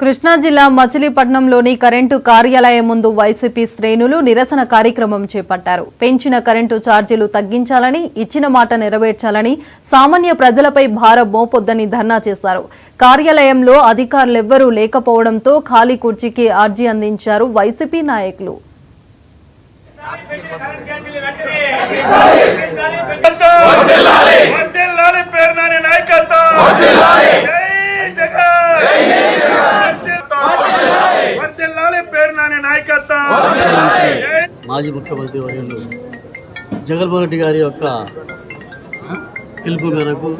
కృష్ణా జిల్లా మచిలీపట్నంలోని కరెంటు కార్యాలయం ముందు వైసీపీ శ్రేణులు నిరసన కార్యక్రమం చేపట్టారు. పెంచిన కరెంటు ఛార్జీలు తగ్గించాలని, ఇచ్చిన మాట నెరవేర్చాలని, సామాన్య ప్రజలపై భారం మోపొద్దని ధర్నా చేశారు. కార్యాలయంలో అధికారులెవ్వరూ లేకపోవడంతో ఖాళీ కుర్చీకి అర్జీ అందించారు వైసీపీ నాయకులు. మాజీ ముఖ్యమంత్రి వర్యులు జగన్మోహన్ రెడ్డి గారి యొక్క పిలుపు మేరకు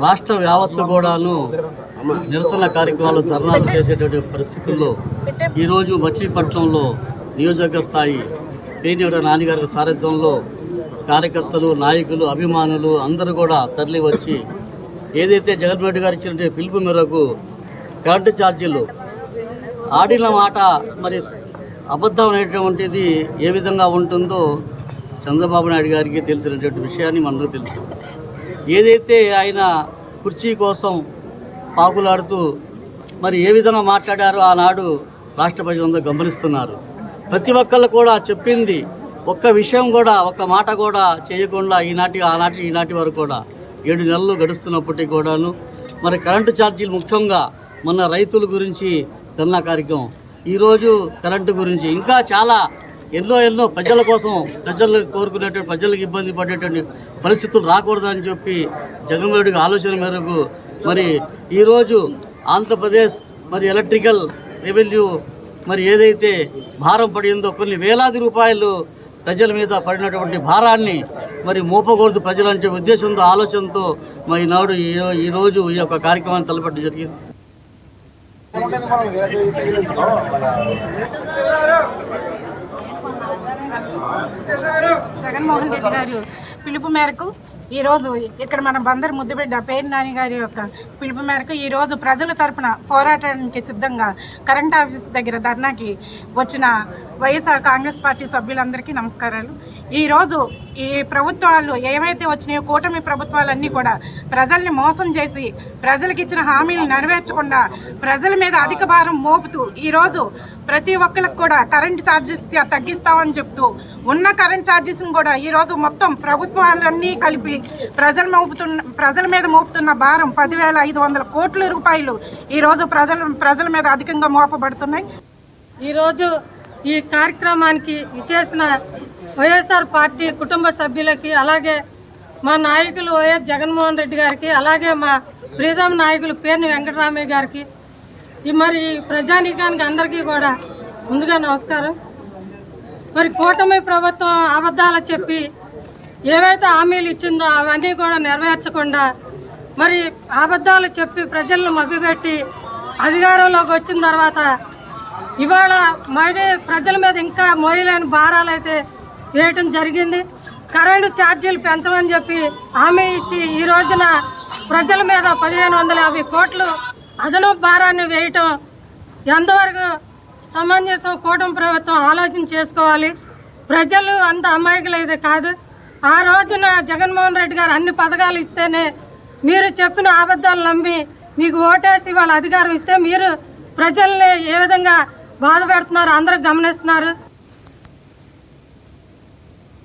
రాష్ట్ర యావత్తు కూడాను నిరసన కార్యక్రమాలు ధర్నాలు చేసేటువంటి పరిస్థితుల్లో ఈరోజు మచిలీపట్నంలో నియోజకవర్గ స్థాయి పేర్నేటి నాన్నగారి సారథ్యంలో కార్యకర్తలు, నాయకులు, అభిమానులు అందరూ కూడా తరలి వచ్చి ఏదైతే జగన్మోహన్ రెడ్డి గారు ఇచ్చిన పిలుపు మేరకు కరెంటు ఛార్జీలు ఆడిన మాట మరి అబద్ధం అనేటువంటిది ఏ విధంగా ఉంటుందో చంద్రబాబు నాయుడు గారికి తెలిసినటువంటి విషయాన్ని మనకు తెలుసు. ఏదైతే ఆయన కుర్చీ కోసం పాకులాడుతూ మరి ఏ విధంగా మాట్లాడారో ఆనాడు రాష్ట్ర ప్రజలందరూ గమనిస్తున్నారు. ప్రతి ఒక్కళ్ళు కూడా చెప్పింది ఒక్క విషయం కూడా, ఒక్క మాట కూడా చేయకుండా ఈనాటి వరకు కూడా 7 నెలలు గడుస్తున్నప్పటికీ కూడాను మరి కరెంటు ఛార్జీలు ముఖ్యంగా మొన్న రైతుల గురించి ధర్నా కార్యక్రమం, ఈరోజు కరెంటు గురించి ఇంకా చాలా ఎన్నో ప్రజల కోసం, ప్రజలు కోరుకునేటువంటి, ప్రజలకు ఇబ్బంది పడేటువంటి పరిస్థితులు రాకూడదని చెప్పి జగన్మోహన్ రెడ్డి ఆలోచన మేరకు మరి ఈరోజు ఆంధ్రప్రదేశ్ మరి ఎలక్ట్రికల్ రెవెన్యూ మరి ఏదైతే భారం పడిందో కొన్ని వేలాది రూపాయలు ప్రజల మీద పడినటువంటి భారాన్ని మరి మోపకూడదు ప్రజలంటే ఉద్దేశంతో, ఆలోచనతో మరి ఈరోజు ఈ యొక్క కార్యక్రమాన్ని తలపెట్టడం జరిగింది. జగన్మోహన్ రెడ్డి గారు పిలుపు మేరకు ఈరోజు ఇక్కడ మన బందరు ముద్దుబిడ్డ పేరు నాని గారి యొక్క పిలుపు మేరకు ఈరోజు ప్రజల తరపున పోరాటానికి సిద్ధంగా కరెంట్ ఆఫీస్ దగ్గర ధర్నాకి వచ్చిన వైఎస్ఆర్ కాంగ్రెస్ పార్టీ సభ్యులందరికీ నమస్కారాలు. ఈరోజు ఈ ప్రభుత్వాలు ఏవైతే వచ్చినాయో కూటమి ప్రభుత్వాలన్నీ కూడా ప్రజల్ని మోసం చేసి ప్రజలకు ఇచ్చిన హామీలు నెరవేర్చకుండా ప్రజల మీద అధిక భారం మోపుతూ ఈరోజు ప్రతి ఒక్కరికి కూడా కరెంట్ ఛార్జెస్ తగ్గిస్తామని చెప్తూ ఉన్న కరెంట్ ఛార్జెస్ని కూడా ఈరోజు మొత్తం ప్రభుత్వాలన్నీ కలిపి ప్రజల మీద మోపుతున్న భారం 10,500 కోట్ల రూపాయలు ఈరోజు ప్రజల మీద అధికంగా మోపబడుతున్నాయి. ఈరోజు ఈ కార్యక్రమానికి ఇచ్చేసిన వైఎస్ఆర్ పార్టీ కుటుంబ సభ్యులకి, అలాగే మా నాయకులు వైఎస్ జగన్మోహన్ రెడ్డి గారికి, అలాగే మా ప్రీతం నాయకులు పేర్ని వెంకటరామయ్య గారికి, మరి ప్రజానీకానికి అందరికీ కూడా ముందుగా నమస్కారం. మరి కూటమి ప్రభుత్వం అబద్ధాలు చెప్పి ఏవైతే హామీలు ఇచ్చిందో అవన్నీ కూడా నెరవేర్చకుండా మరి అబద్ధాలు చెప్పి ప్రజలను మభ్యపెట్టి అధికారంలోకి వచ్చిన తర్వాత ఇవాళ మళ్ళీ ప్రజల మీద ఇంకా మోయలేని భారాలు అయితే వేయటం జరిగింది. కరెంటు ఛార్జీలు పెంచమని చెప్పి హామీ ఇచ్చి ఈ రోజున ప్రజల మీద 1,550 కోట్లు అదనపు భారాన్ని వేయటం ఎంతవరకు సమంజసం? కూటమి ప్రభుత్వం ఆలోచన చేసుకోవాలి. ప్రజలు అంత అమాయకులు అయితే కాదు. ఆ రోజున జగన్మోహన్ రెడ్డి గారు అన్ని పథకాలు ఇస్తేనే మీరు చెప్పిన అబద్ధాలు నమ్మి మీకు ఓటేసి వాళ్ళ అధికారం ఇస్తే మీరు ప్రజల్ని ఏ విధంగా బాధ పెడుతున్నారు అందరూ గమనిస్తున్నారు.